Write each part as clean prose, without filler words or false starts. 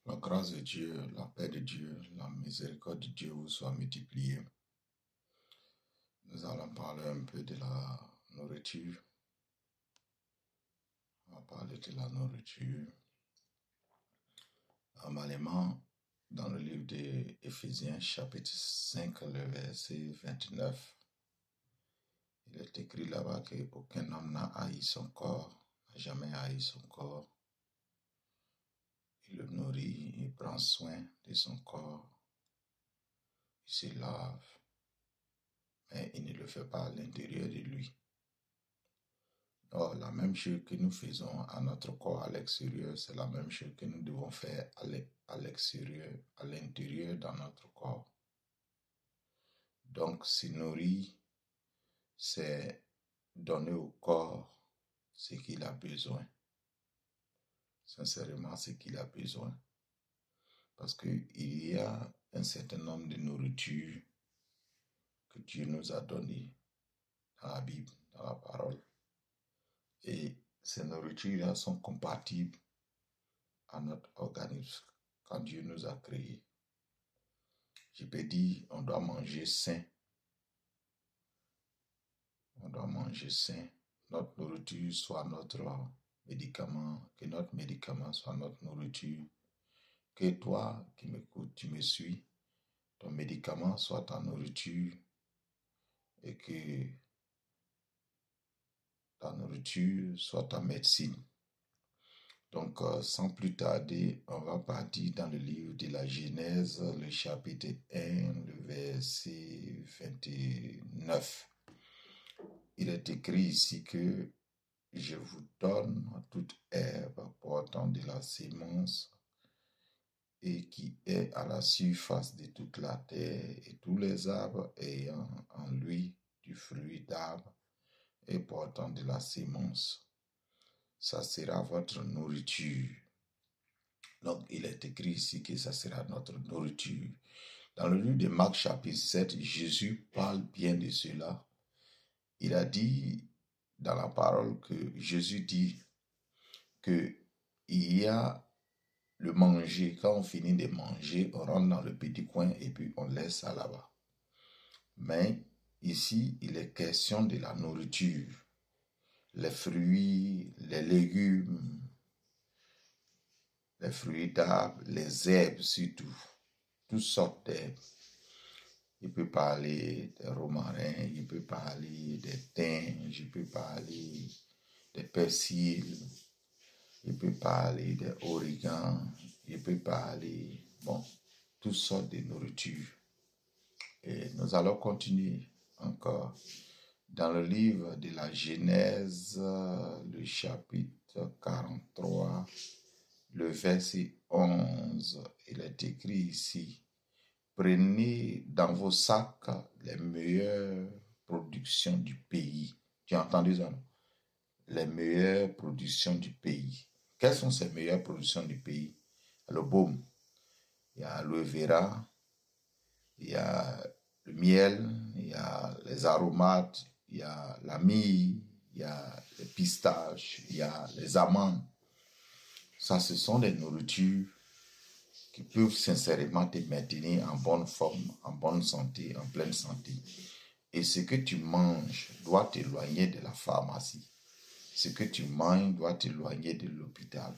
La grâce de Dieu, la paix de Dieu, la miséricorde de Dieu vous soit multipliée. Nous allons parler un peu de la nourriture. On va parler de la nourriture. Normalement, dans le livre d'Éphésiens, chapitre 5, le verset 29, il est écrit là-bas qu'aucun homme n'a haï son corps, n'a jamais haï son corps. Il le nourrit, il prend soin de son corps, il se lave, mais il ne le fait pas à l'intérieur de lui. Or, la même chose que nous faisons à notre corps à l'extérieur, c'est la même chose que nous devons faire à l'extérieur, à l'intérieur dans notre corps. Donc, se nourrir, c'est donner au corps ce qu'il a besoin. Sincèrement, ce qu'il a besoin. Parce qu'il y a un certain nombre de nourritures que Dieu nous a données dans la Bible, dans la parole. Et ces nourritures-là sont compatibles à notre organisme quand Dieu nous a créés. Je peux dire, on doit manger sain. On doit manger sain. Notre nourriture soit notre médicament, que notre médicament soit notre nourriture. Que toi qui m'écoutes, tu me suis, ton médicament soit ta nourriture et que ta nourriture soit ta médecine. Donc, sans plus tarder, on va partir dans le livre de la Genèse, le chapitre 1, le verset 29. Il est écrit ici que je vous donne toute herbe portant de la sémence et qui est à la surface de toute la terre, et tous les arbres ayant en lui du fruit d'arbre et portant de la sémence. Ça sera votre nourriture. Donc, il est écrit ici que ça sera notre nourriture. Dans le livre de Marc chapitre 7, Jésus parle bien de cela. Il a dit dans la parole que Jésus dit qu'il y a le manger. Quand on finit de manger, on rentre dans le petit coin et puis on laisse ça là-bas. Mais ici, il est question de la nourriture. Les fruits, les légumes, les fruits d'arbres, les herbes surtout, toutes sortes d'herbes. Il peut parler des romarins, il peut parler des thym, il peut parler des persils, il peut parler des origans, il peut parler, toutes sortes de nourriture. Et nous allons continuer encore dans le livre de la Genèse, le chapitre 43, le verset 11, il est écrit ici, prenez dans vos sacs les meilleures productions du pays. Tu as entendu ça, non? Les meilleures productions du pays. Quelles sont ces meilleures productions du pays? Le baume, il y a l'aloe vera, il y a le miel, il y a les aromates, il y a la myrrhe, il y a les pistaches, il y a les amandes. Ça, ce sont des nourritures qui peuvent sincèrement te maintenir en bonne forme, en bonne santé, en pleine santé. Et ce que tu manges doit t'éloigner de la pharmacie. Ce que tu manges doit t'éloigner de l'hôpital.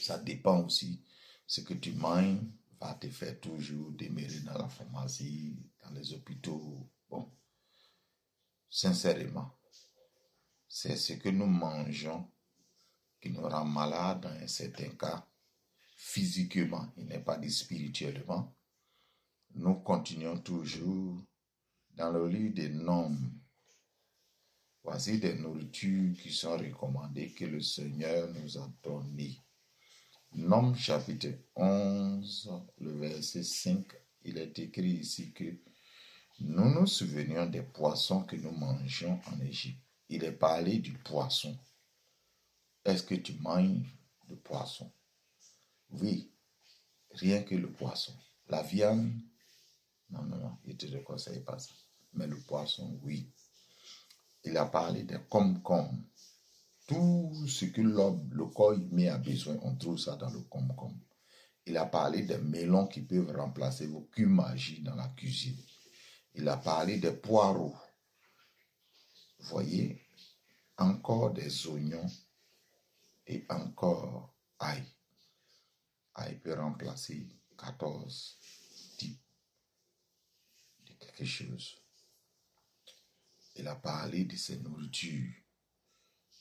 Ça dépend aussi. Ce que tu manges va te faire toujours demeurer dans la pharmacie, dans les hôpitaux. Sincèrement, c'est ce que nous mangeons qui nous rend malades dans un certain cas, physiquement, il n'est pas dit spirituellement. Nous continuons toujours dans le livre des Nombres. Voici des nourritures qui sont recommandées que le Seigneur nous a données. Nombres chapitre 11, le verset 5, il est écrit ici que nous nous souvenions des poissons que nous mangeons en Égypte. Il est parlé du poisson. Est-ce que tu manges du poisson? Oui, rien que le poisson. La viande, non, je ne te conseille pas ça. Mais le poisson, oui. Il a parlé des concombre. Tout ce que le corps humain a besoin, on trouve ça dans le concombre. Il a parlé des melons qui peuvent remplacer vos cumagie dans la cuisine. Il a parlé des poireaux. Vous voyez, encore des oignons et encore ail. Ail peut remplacer 14 types de quelque chose. Il a parlé de ces nourritures.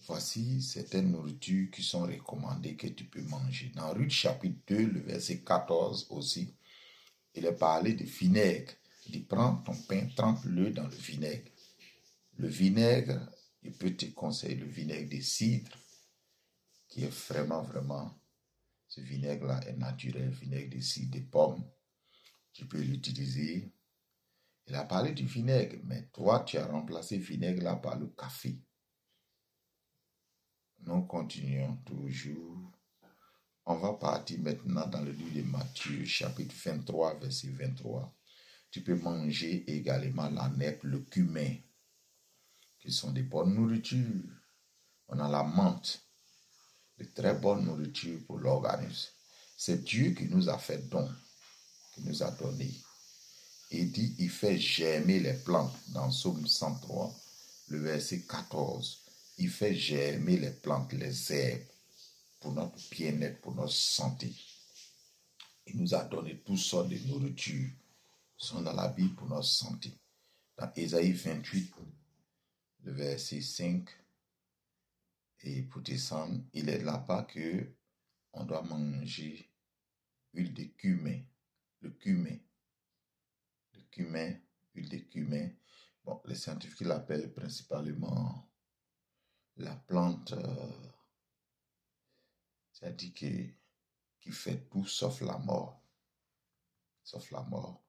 Voici certaines nourritures qui sont recommandées que tu peux manger. Dans Ruth chapitre 2, le verset 14 aussi, il est parlé de vinaigre. Il dit, prends ton pain, trempe-le dans le vinaigre. Le vinaigre, il peut te conseiller le vinaigre de cidre, qui est vraiment, ce vinaigre-là est naturel, vinaigre de cidre, de pommes. Tu peux l'utiliser. Il a parlé du vinaigre, mais toi, tu as remplacé le vinaigre-là par le café. Nous continuons toujours. On va partir maintenant dans le livre de Matthieu, chapitre 23, verset 23. Tu peux manger également la nèfle, le cumin, qui sont des bonnes nourritures. On a la menthe, de très bonnes nourritures pour l'organisme. C'est Dieu qui nous a fait don, qui nous a donné. Il dit, il fait germer les plantes dans Psaume 103, le verset 14. Il fait germer les plantes, les herbes, pour notre bien-être, pour notre santé. Il nous a donné toutes sortes de nourritures qui sont dans la Bible pour notre santé. Dans Ésaïe 28, le verset 5, et pour descendre, il est là-bas que on doit manger huile de cumin. Le cumin, huile de cumin. Bon, les scientifiques l'appellent principalement la plante, c'est-à-dire qui fait tout sauf la mort. Sauf la mort.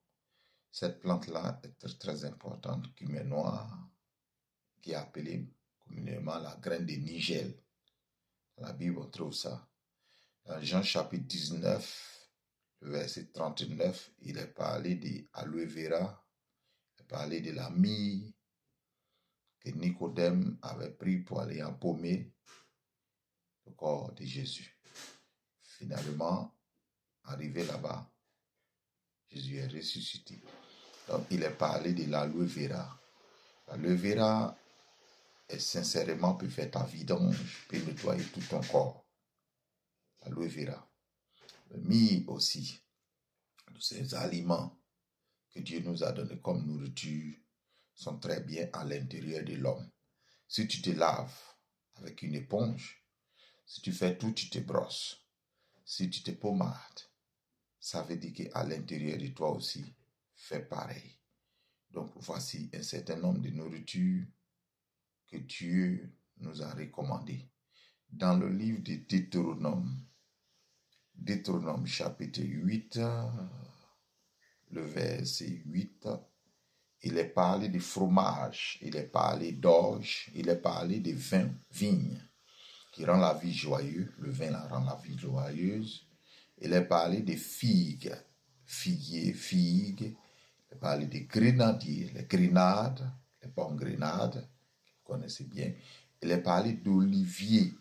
Cette plante-là est très, très importante, cumin noir, qui est appelée communément la graine de Nigel. Dans la Bible, on trouve ça. Dans Jean chapitre 19, le verset 39, il est parlé de aloe vera, il est parlé de la myrrhe que Nicodème avait pris pour aller empaumer le corps de Jésus. Finalement, arrivé là-bas, Jésus est ressuscité. Donc, il est parlé de l'aloe vera. L'aloe vera est sincèrement peut faire ta vidange, peut nettoyer tout ton corps. L'aloe vera. Le myrrhe aussi. Ces aliments que Dieu nous a donnés comme nourriture sont très bien à l'intérieur de l'homme. Si tu te laves avec une éponge, si tu fais tout, tu te brosses. Si tu te pommades, ça veut dire qu'à l'intérieur de toi aussi, fais pareil. Donc voici un certain nombre de nourritures que Dieu nous a recommandées. Dans le livre de Deutéronome chapitre 8, le verset 8, il est parlé de fromage, il est parlé d'orge, il est parlé de vigne, qui rend la vie joyeuse, le vin la rend la vie joyeuse. Il est parlé de figues, il est parlé de grenadiers, les grenades, les pommes grenades, que vous connaissez bien. Il est parlé d'olivier,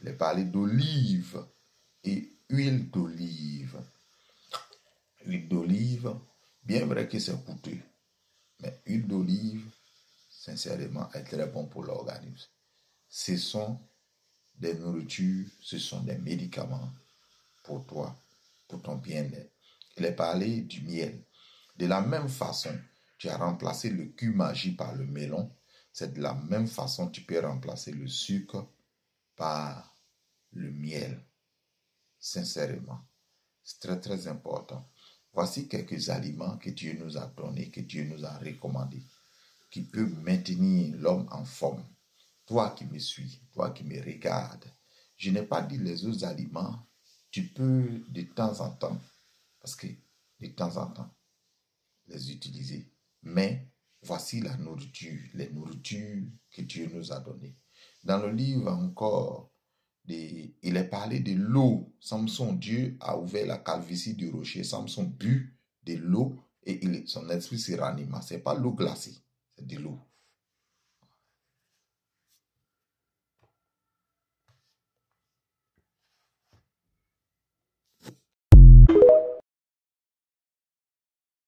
il est parlé d'olive et huile d'olive. Huile d'olive, bien vrai que c'est coûteux, mais huile d'olive, sincèrement, est très bon pour l'organisme. Ce sont des nourritures, ce sont des médicaments pour toi, pour ton bien-être. Il est parlé du miel. De la même façon, tu as remplacé le cumagie par le melon. C'est de la même façon que tu peux remplacer le sucre par le miel. Sincèrement, c'est très très important. Voici quelques aliments que Dieu nous a donnés, que Dieu nous a recommandés, qui peuvent maintenir l'homme en forme. Toi qui me suis, toi qui me regardes, je n'ai pas dit les autres aliments, tu peux de temps en temps, parce que de temps en temps, les utiliser. Mais voici la nourriture, les nourritures que Dieu nous a données. Dans le livre encore, il est parlé de l'eau. Samson, Dieu a ouvert la calvitie du rocher. Samson but de l'eau et son esprit se ranima. Ce n'est pas l'eau glacée, c'est de l'eau.